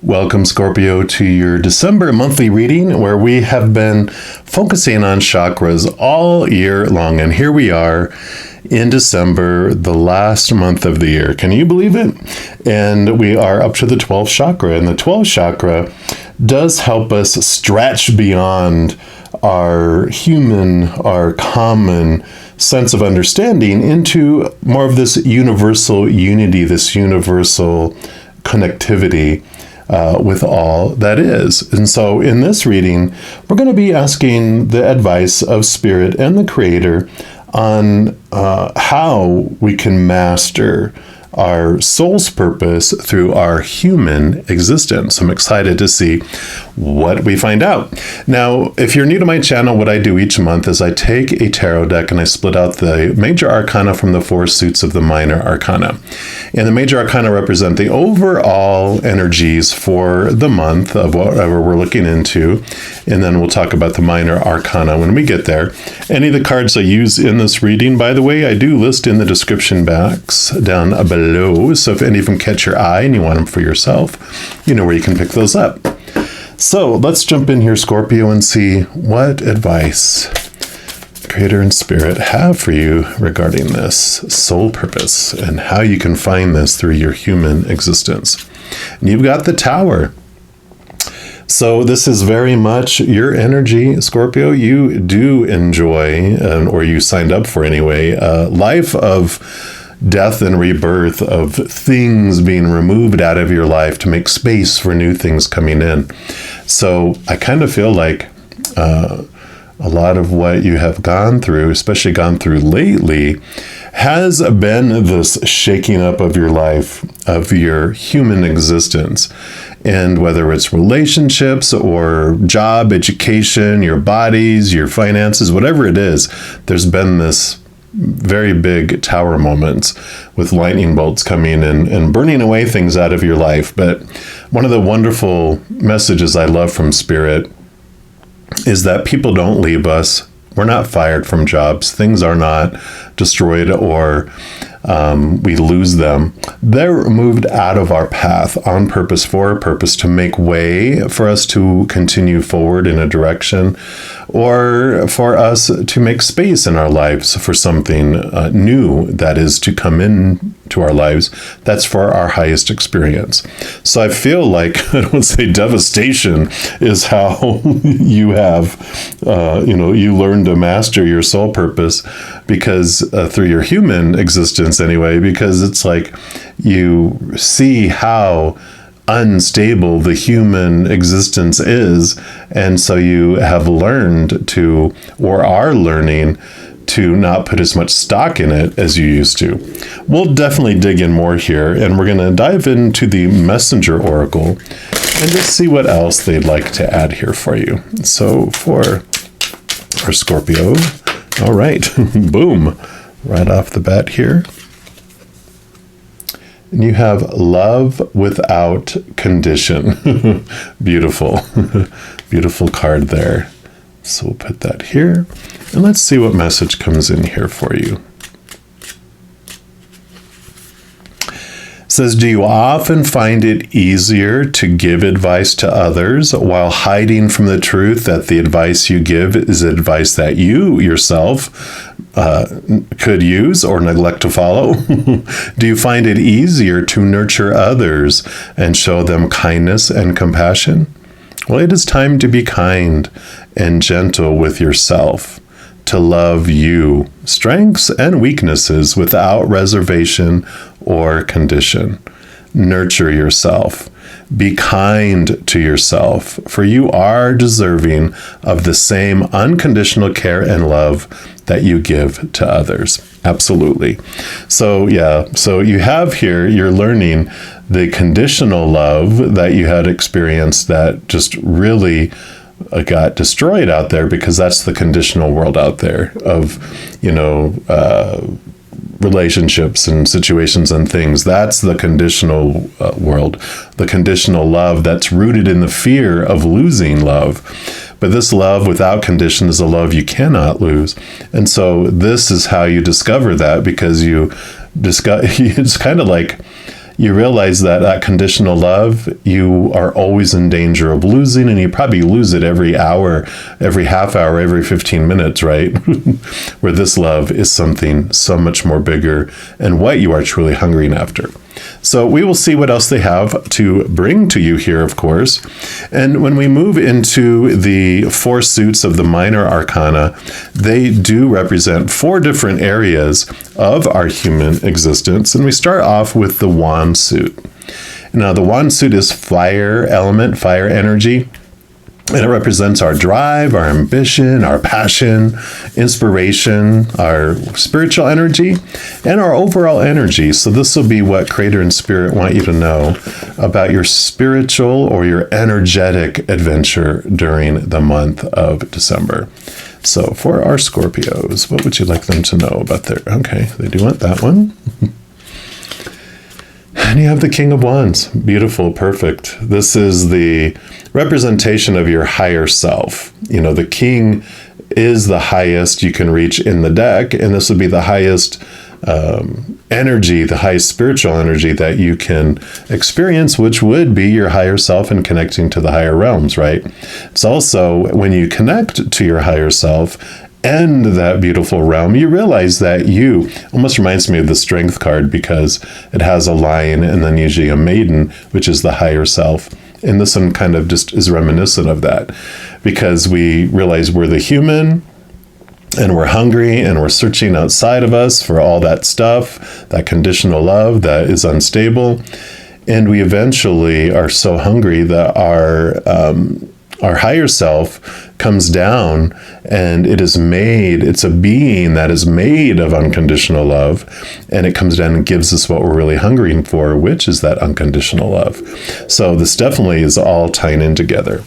Welcome, Scorpio, to your December monthly reading, where we have been focusing on chakras all year long. And here we are in December, the last month of the year. Can you believe it? And we are up to the 12th chakra. And the 12th chakra does help us stretch beyond our common sense of understanding into more of this universal unity, this universal connectivity with all that is. And so in this reading, we're going to be asking the advice of Spirit and the Creator on how we can master our soul's purpose through our human existence. I'm excited to see what we find out. Now, if you're new to my channel, what I do each month is I take a tarot deck and I split out the major arcana from the four suits of the minor arcana. And the major arcana represent the overall energies for the month of whatever we're looking into. And then we'll talk about the minor arcana when we get there. Any of the cards I use in this reading, by the way, I do list in the description box down below. So if any of them catch your eye and you want them for yourself, you know where you can pick those up. So let's jump in here, Scorpio, and see what advice Creator and Spirit have for you regarding this soul purpose and how you can find this through your human existence. And you've got the Tower. So this is very much your energy, Scorpio. You do enjoy, or you signed up for anyway, a life of death and rebirth, of things being removed out of your life to make space for new things coming in. So I kind of feel like a lot of what you have gone through, especially gone through lately, has been this shaking up of your life, of your human existence. And whether it's relationships or job, education, your bodies, your finances, whatever it is, there's been this very big tower moments with lightning bolts coming in and burning away things out of your life. But one of the wonderful messages I love from Spirit is that people don't leave us. We're not fired from jobs. Things are not destroyed or we lose them. They're moved out of our path on purpose, for a purpose, to make way for us to continue forward in a direction, or for us to make space in our lives for something new that is to come in to our lives that's for our highest experience. So I feel like, I don't say devastation is how you have, you learn to master your soul purpose, because through your human existence anyway, because it's like you see how unstable the human existence is, and so you have learned to, or are learning to, not put as much stock in it as you used to. We'll definitely dig in more here, and we're going to dive into the Messenger Oracle and just see what else they'd like to add here for you. So for our Scorpio, all right, boom, right off the bat here. And you have love without condition. Beautiful, beautiful card there. So we'll put that here. And let's see what message comes in here for you. It says, do you often find it easier to give advice to others while hiding from the truth that the advice you give is advice that you yourself could use or neglect to follow? Do you find it easier to nurture others and show them kindness and compassion? Well, it is time to be kind and gentle with yourself, to love you, strengths and weaknesses without reservation or condition. Nurture yourself. Be kind to yourself, for you are deserving of the same unconditional care and love that you give to others. Absolutely. So yeah, so you have here, you're learning the conditional love that you had experienced that just really got destroyed out there, because that's the conditional world out there of, relationships and situations and things. That's the conditional world, the conditional love that's rooted in the fear of losing love. But this love without condition is a love you cannot lose. And so this is how you discover that, because it's kind of like you realize that that conditional love, you are always in danger of losing, and you probably lose it every hour, every half hour, every 15 minutes, right? Where this love is something so much more bigger and what you are truly hungering after. So we will see what else they have to bring to you here, of course. And when we move into the 4 suits of the minor arcana, they do represent 4 different areas of our human existence. And we start off with the wand suit. Now, the wand suit is fire element, fire energy. And it represents our drive, our ambition, our passion, inspiration, our spiritual energy, and our overall energy. So this will be what Creator and Spirit want you to know about your spiritual or your energetic adventure during the month of December. So for our Scorpios, what would you like them to know about their... Okay, they do want that one. And you have the King of Wands. Beautiful, perfect. This is the representation of your higher self. You know, the King is the highest you can reach in the deck, and this would be the highest energy, the highest spiritual energy that you can experience, which would be your higher self and connecting to the higher realms, right? It's also when you connect to your higher self and that beautiful realm, you realize that you, almost reminds me of the Strength card because it has a lion and then usually a maiden, which is the higher self. And this one kind of just is reminiscent of that because we realize we're the human and we're hungry and we're searching outside of us for all that stuff, that conditional love that is unstable. And we eventually are so hungry that our higher self comes down, and it's a being that is made of unconditional love, and it comes down and gives us what we're really hungering for, which is that unconditional love. So this definitely is all tying in together.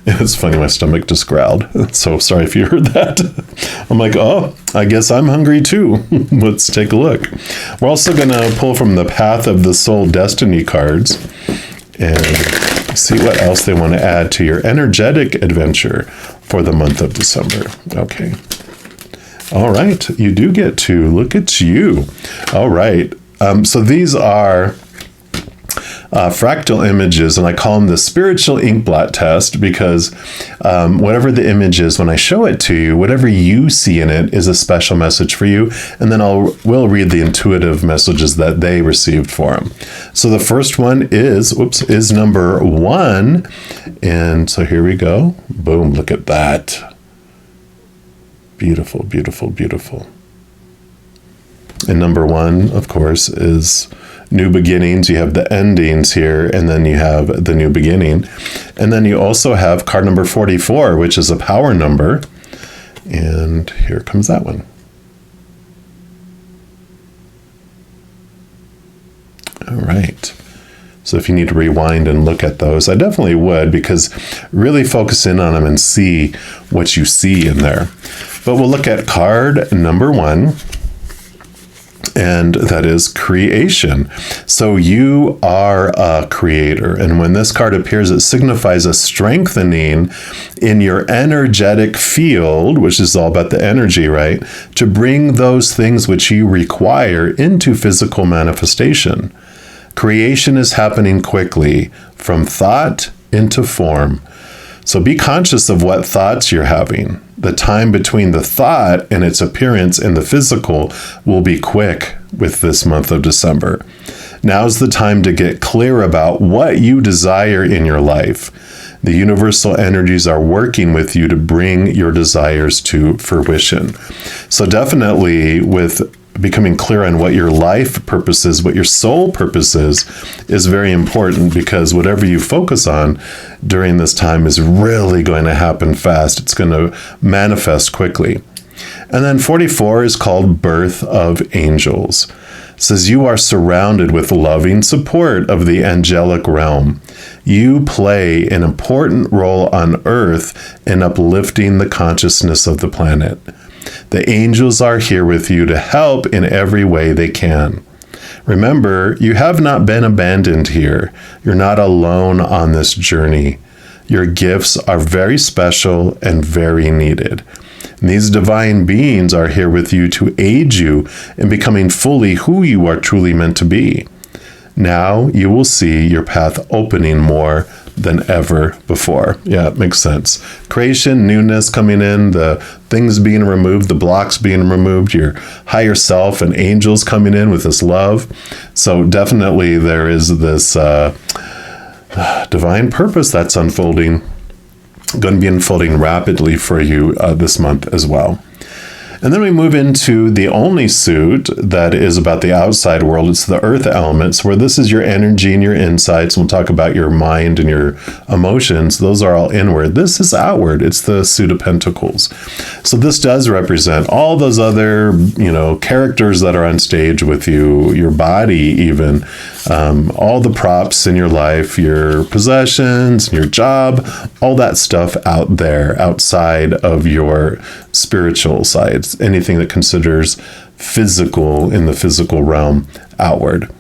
It's funny, my stomach just growled. So sorry if you heard that. I'm like, oh, I guess I'm hungry too. Let's take a look. We're also going to pull from the Path of the Soul Destiny cards and see what else they want to add to your energetic adventure for the month of December. Okay. All right. You do get to. Look at you. All right. So these are fractal images, and I call them the spiritual inkblot test because whatever the image is, when I show it to you, whatever you see in it is a special message for you, and then we'll read the intuitive messages that they received for them. So the first one is number 1, and so here we go. Boom! Look at that. Beautiful, beautiful, beautiful. And number 1, of course, is new beginnings. You have the endings here, and then you have the new beginning. And then you also have card number 44, which is a power number. And here comes that one. All right. So if you need to rewind and look at those, I definitely would, because really focus in on them and see what you see in there. But we'll look at card number 1. And that is creation. So you are a creator. And when this card appears, it signifies a strengthening in your energetic field, which is all about the energy, right? To bring those things which you require into physical manifestation. Creation is happening quickly from thought into form. So be conscious of what thoughts you're having. The time between the thought and its appearance in the physical will be quick with this month of December. Now's the time to get clear about what you desire in your life. The universal energies are working with you to bring your desires to fruition. So definitely with becoming clear on what your life purpose is, what your soul purpose is very important, because whatever you focus on during this time is really going to happen fast. It's going to manifest quickly. And then 44 is called Birth of Angels. It says you are surrounded with loving support of the angelic realm. You play an important role on Earth in uplifting the consciousness of the planet. The angels are here with you to help in every way they can. Remember, you have not been abandoned here. You're not alone on this journey. Your gifts are very special and very needed. And these divine beings are here with you to aid you in becoming fully who you are truly meant to be. Now you will see your path opening more than ever before. Yeah, it makes sense. Creation, newness coming in, the things being removed, the blocks being removed, your higher self and angels coming in with this love. So definitely there is this divine purpose that's unfolding, going to be unfolding rapidly for you this month as well. And then we move into the only suit that is about the outside world. It's the earth elements, where this is your energy and your insights. We'll talk about your mind and your emotions. Those are all inward. This is outward. It's the suit of pentacles. So this does represent all those other, characters that are on stage with you, your body even, all the props in your life, your possessions, your job, all that stuff out there, outside of your spiritual side. Anything that considers physical in the physical realm outward.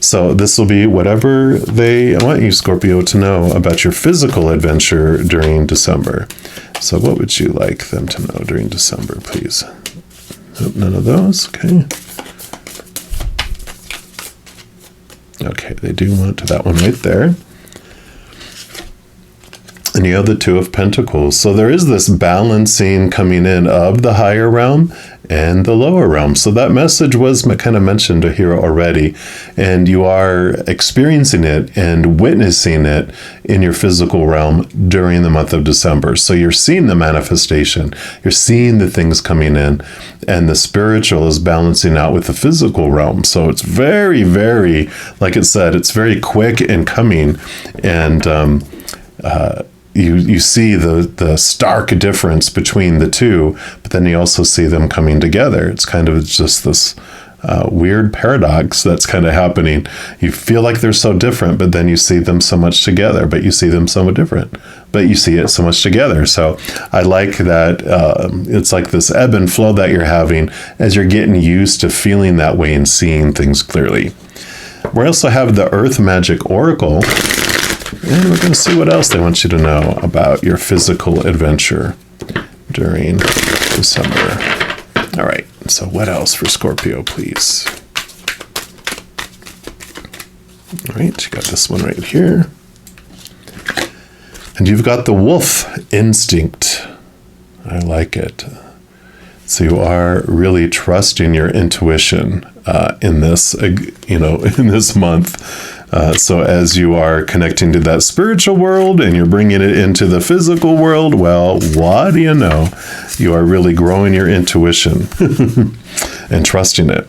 So this will be whatever they want you, Scorpio, to know about your physical adventure during December. So what would you like them to know during December, please? Nope, none of those. Okay. Okay, they do want that one right there. And you have the Two of Pentacles. So there is this balancing coming in of the higher realm and the lower realm. So that message was kind of mentioned here already. And you are experiencing it and witnessing it in your physical realm during the month of December. So you're seeing the manifestation. You're seeing the things coming in. And the spiritual is balancing out with the physical realm. So it's very, very, like it said, it's very quick in coming. And you see the stark difference between the two, but then you also see them coming together. It's kind of just this weird paradox that's kind of happening. You feel like they're so different, but then you see them so much together, but you see them so different, but you see it so much together. So I like that. It's like this ebb and flow that you're having as you're getting used to feeling that way and seeing things clearly. We also have the Earth Magic Oracle. And we're going to see what else they want you to know about your physical adventure during December. All right, so what else for Scorpio, please? All right, you got this one right here. And you've got the wolf instinct. I like it. So you are really trusting your intuition in this, in this month. So as you are connecting to that spiritual world and you're bringing it into the physical world, well, what do you know? You are really growing your intuition and trusting it.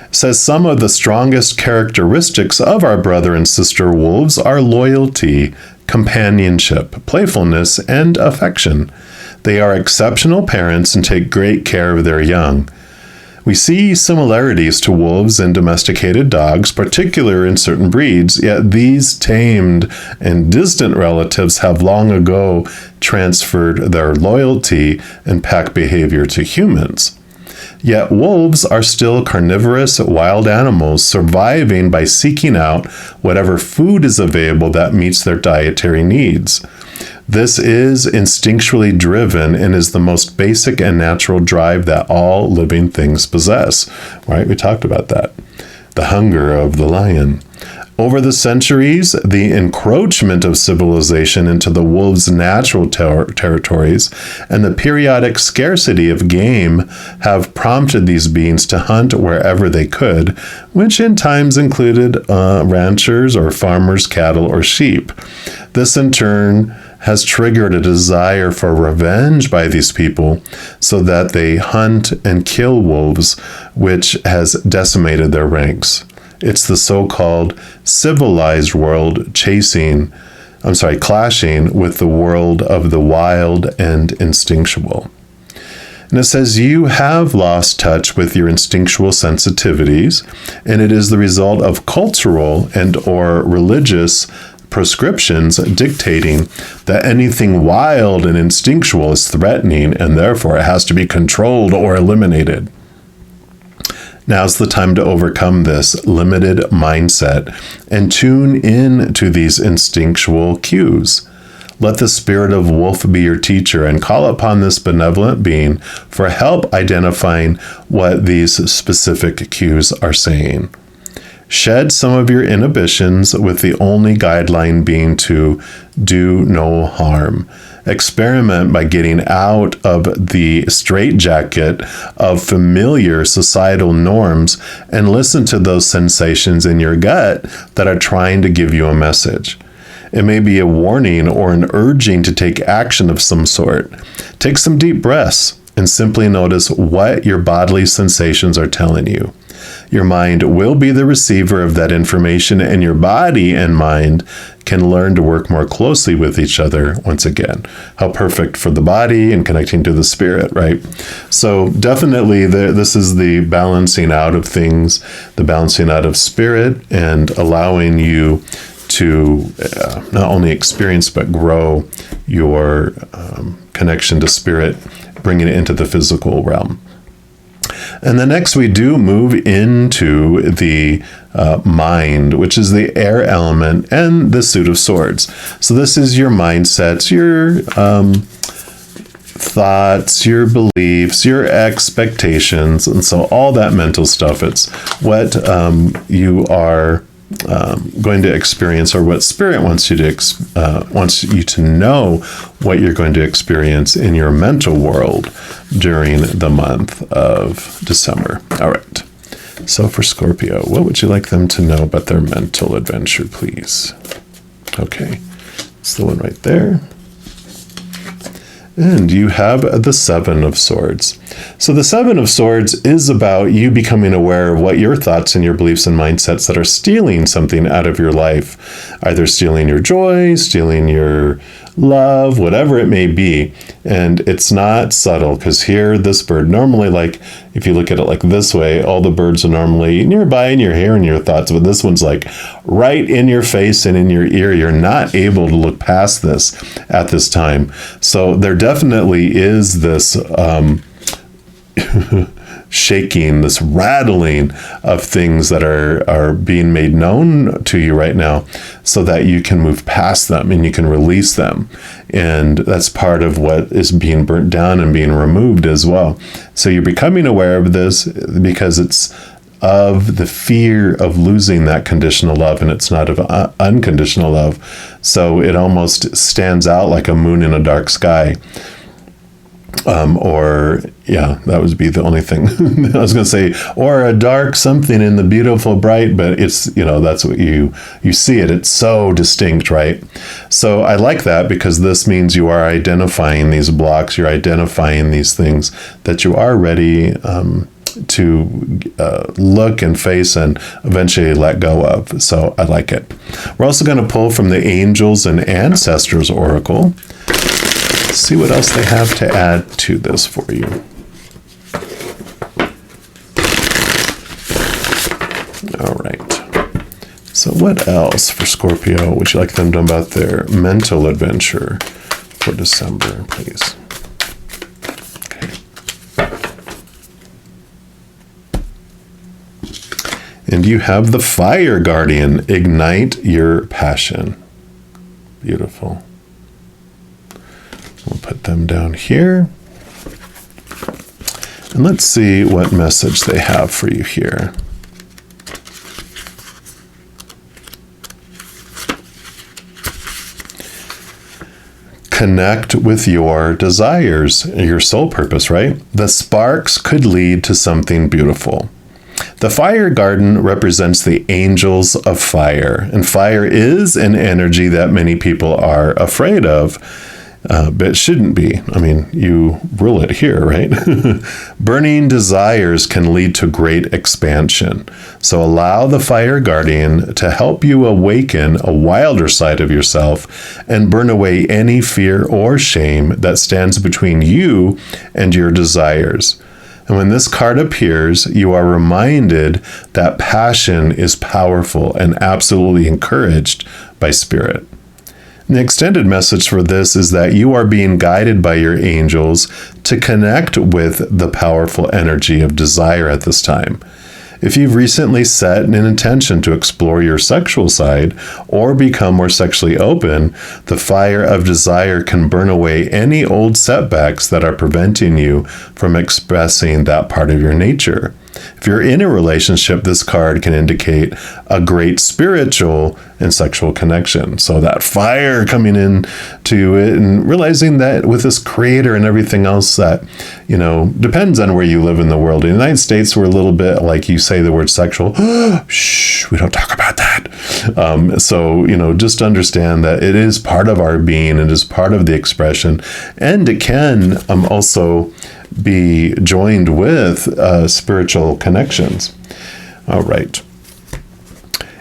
It says some of the strongest characteristics of our brother and sister wolves are loyalty, companionship, playfulness, and affection. They are exceptional parents and take great care of their young. We see similarities to wolves and domesticated dogs, particularly in certain breeds, yet these tamed and distant relatives have long ago transferred their loyalty and pack behavior to humans. Yet wolves are still carnivorous wild animals, surviving by seeking out whatever food is available that meets their dietary needs. This is instinctually driven and is the most basic and natural drive that all living things possess. Right? We talked about that. The hunger of the lion. Over the centuries, the encroachment of civilization into the wolves' natural territories and the periodic scarcity of game have prompted these beings to hunt wherever they could, which in times included ranchers or farmers' cattle or sheep. This in turn has triggered a desire for revenge by these people so that they hunt and kill wolves, which has decimated their ranks. It's the so-called civilized world clashing with the world of the wild and instinctual. And it says you have lost touch with your instinctual sensitivities, and it is the result of cultural and or religious prescriptions dictating that anything wild and instinctual is threatening and therefore it has to be controlled or eliminated. Now's the time to overcome this limited mindset and tune in to these instinctual cues. Let the spirit of wolf be your teacher and call upon this benevolent being for help identifying what these specific cues are saying. Shed some of your inhibitions, with the only guideline being to do no harm. Experiment by getting out of the straitjacket of familiar societal norms and listen to those sensations in your gut that are trying to give you a message. It may be a warning or an urging to take action of some sort. Take some deep breaths and simply notice what your bodily sensations are telling you. Your mind will be the receiver of that information, and your body and mind can learn to work more closely with each other once again. How perfect for the body and connecting to the spirit, right? So definitely this is the balancing out of things, the balancing out of spirit, and allowing you to not only experience but grow your connection to spirit, bringing it into the physical realm. And then next we do move into the mind, which is the air element and the suit of swords. So this is your mindsets, your thoughts, your beliefs, your expectations, and so all that mental stuff. It's what you are going to experience, or what spirit wants you to know what you're going to experience in your mental world during the month of December. All right. So for Scorpio, what would you like them to know about their mental adventure, please? Okay. It's the one right there. And you have the Seven of Swords. So the Seven of Swords is about you becoming aware of what your thoughts and your beliefs and mindsets that are stealing something out of your life, either stealing your joy, stealing your love, whatever it may be. And it's not subtle, because here, this bird normally, like, if you look at it like this way, all the birds are normally nearby in your hair and your thoughts, but this one's like right in your face and in your ear. You're not able to look past this at this time. So there definitely is this shaking, this rattling of things that are being made known to you right now, so that you can move past them and you can release them. And that's part of what is being burnt down and being removed as well. So you're becoming aware of this because it's of the fear of losing that conditional love, and it's not of unconditional love. So it almost stands out like a moon in a dark sky. That would be the only thing I was going to say, or a dark something in the beautiful bright, but it's, that's what you see it. It's so distinct, right? So I like that, because this means you are identifying these blocks, you're identifying these things that you are ready to look and face and eventually let go of. So I like it. We're also going to pull from the Angels and Ancestors Oracle. See what else they have to add to this for you. All right. So what else for Scorpio would you like them to know about their mental adventure for December, please? Okay. And you have the Fire Guardian. Ignite your passion. Beautiful. We'll put them down here. And let's see what message they have for you here. Connect with your desires, your soul purpose, right? The sparks could lead to something beautiful. The fire garden represents the angels of fire, and fire is an energy that many people are afraid of. But it shouldn't be. I mean, you rule it here, right? Burning desires can lead to great expansion. So allow the fire guardian to help you awaken a wilder side of yourself and burn away any fear or shame that stands between you and your desires. And when this card appears, you are reminded that passion is powerful and absolutely encouraged by spirit. The extended message for this is that you are being guided by your angels to connect with the powerful energy of desire at this time. If you've recently set an intention to explore your sexual side or become more sexually open, the fire of desire can burn away any old setbacks that are preventing you from expressing that part of your nature. If you're in a relationship, this card can indicate a great spiritual and sexual connection. So that fire coming in to it, and realizing that with this creator and everything else that, depends on where you live in the world. In the United States, we're a little bit like, you say the word sexual, shh, we don't talk about that. So, just understand that it is part of our being, it is part of the expression, and it can also be joined with spiritual connections. All right.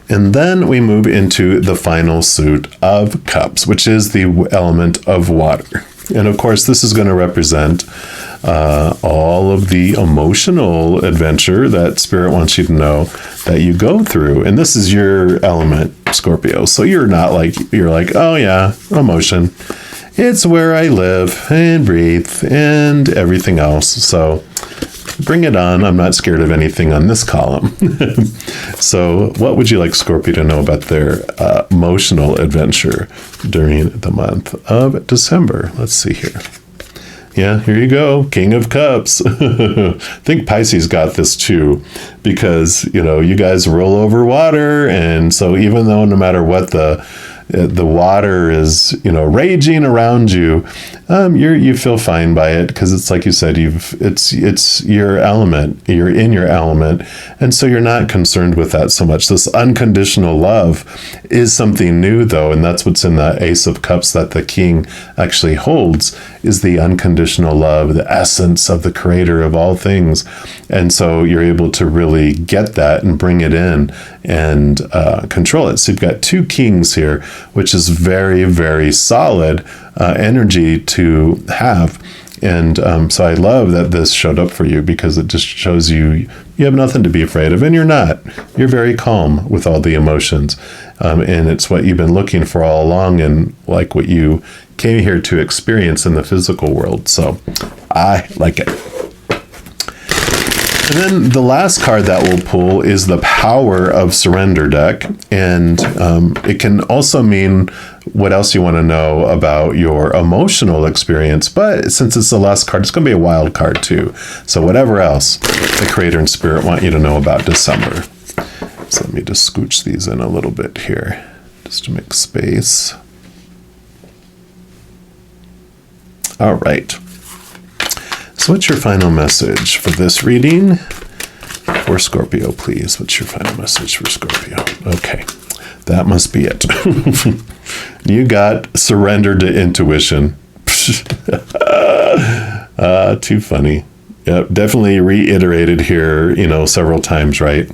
And then we move into the final suit of cups, which is the element of water. And of course, this is going to represent all of the emotional adventure that Spirit wants you to know that you go through. And this is your element, Scorpio. So you're like, oh yeah, emotion. It's where I live and breathe and everything else. So bring it on. I'm not scared of anything on this column. So what would you like Scorpio to know about their emotional adventure during the month of December? Let's see here. Yeah, here you go. King of Cups. I think Pisces got this too, because, you guys roll over water. And so even though no matter what the water is, raging around you, you feel fine by it, because it's like you said, it's your element, you're in your element, and so you're not concerned with that so much. This unconditional love is something new, though, and that's what's in the Ace of Cups that the King actually holds, is the unconditional love, the essence of the creator of all things. And so you're able to really get that and bring it in and control it. So you've got two kings here, which is very, very solid energy to have. And so I love that this showed up for you, because it just shows you have nothing to be afraid of, and you're not. You're very calm with all the emotions. And it's what you've been looking for all along, and like what you came here to experience in the physical world. So I like it. And then the last card that we'll pull is the Power of Surrender deck. And it can also mean what else you want to know about your emotional experience. But since it's the last card, it's going to be a wild card too. So whatever else the Creator and Spirit want you to know about December. So let me just scooch these in a little bit here, just to make space. All right. So what's your final message for this reading? For Scorpio, please. What's your final message for Scorpio? Okay, that must be it. You got surrender to intuition. Too funny. Yep, definitely reiterated here, several times, right?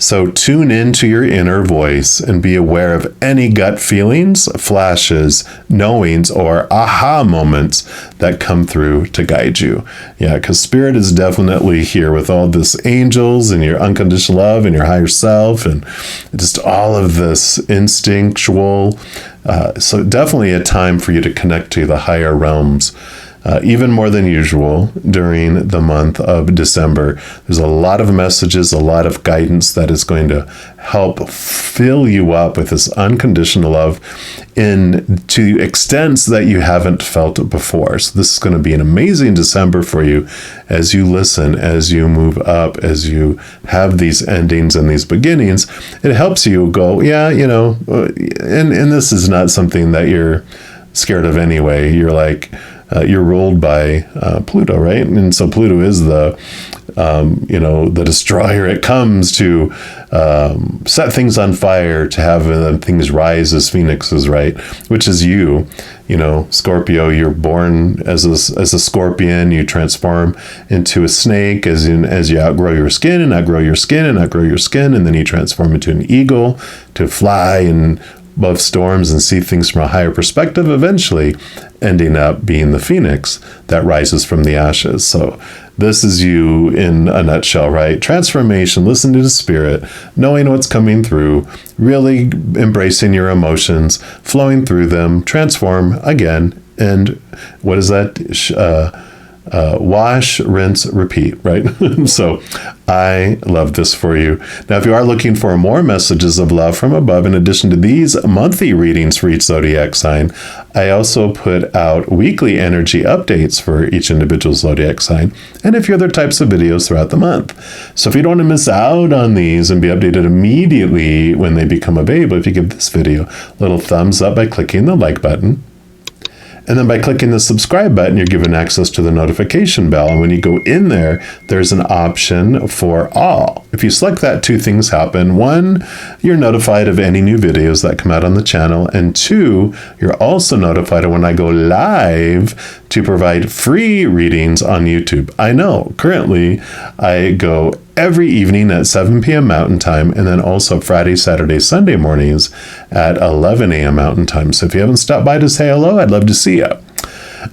So tune into your inner voice and be aware of any gut feelings, flashes, knowings, or aha moments that come through to guide you. Yeah, because Spirit is definitely here with all this angels and your unconditional love and your higher self and just all of this instinctual. So definitely a time for you to connect to the higher realms. Even more than usual during the month of December. There's a lot of messages, a lot of guidance that is going to help fill you up with this unconditional love to extents that you haven't felt before. So this is going to be an amazing December for you as you listen, as you move up, as you have these endings and these beginnings. It helps you go, and this is not something that you're scared of anyway. You're like, you're ruled by Pluto, right? And so Pluto is the destroyer. It comes to set things on fire, to have things rise as phoenixes, right? Which is you. Scorpio, you're born as a scorpion. You transform into a snake as you outgrow your skin and outgrow your skin and outgrow your skin, and then you transform into an eagle to fly and above storms and see things from a higher perspective, eventually ending up being the phoenix that rises from the ashes. So this is you in a nutshell, right? Transformation, listen to the Spirit, knowing what's coming through, really embracing your emotions, flowing through them, transform again. And what is that? Wash, rinse, repeat, right? So I love this for you. Now, if you are looking for more messages of love from above, in addition to these monthly readings for each zodiac sign, I also put out weekly energy updates for each individual zodiac sign and a few other types of videos throughout the month. So if you don't want to miss out on these and be updated immediately when they become available, if you give this video a little thumbs up by clicking the like button, and then by clicking the subscribe button, you're given access to the notification bell. And when you go in there, there's an option for all. If you select that, two things happen. One, you're notified of any new videos that come out on the channel. And two, you're also notified of when I go live to provide free readings on YouTube. I know, currently, I go every evening at 7 p.m. Mountain Time, and then also Friday, Saturday, Sunday mornings at 11 a.m. Mountain Time. So if you haven't stopped by to say hello, I'd love to see you.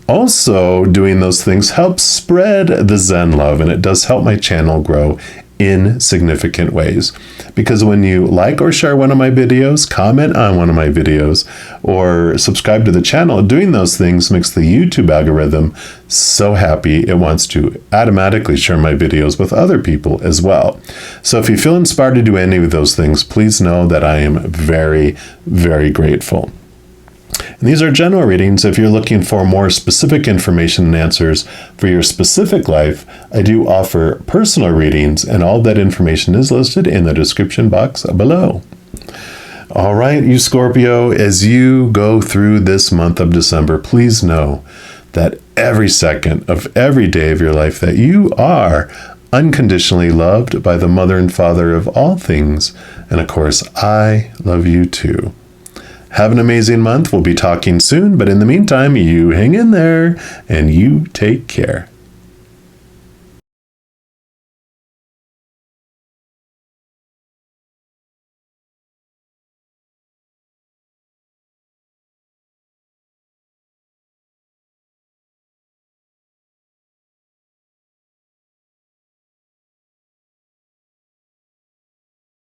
Also, doing those things helps spread the Zen love, and it does help my channel grow in significant ways. Because when you like or share one of my videos, comment on one of my videos, or subscribe to the channel, doing those things makes the YouTube algorithm so happy it wants to automatically share my videos with other people as well. So if you feel inspired to do any of those things, please know that I am very, very grateful. And these are general readings. If you're looking for more specific information and answers for your specific life, I do offer personal readings, and all that information is listed in the description box below. All right, you Scorpio, as you go through this month of December, please know that every second of every day of your life that you are unconditionally loved by the Mother and Father of all things. And of course, I love you too. Have an amazing month. We'll be talking soon, but in the meantime, you hang in there and you take care.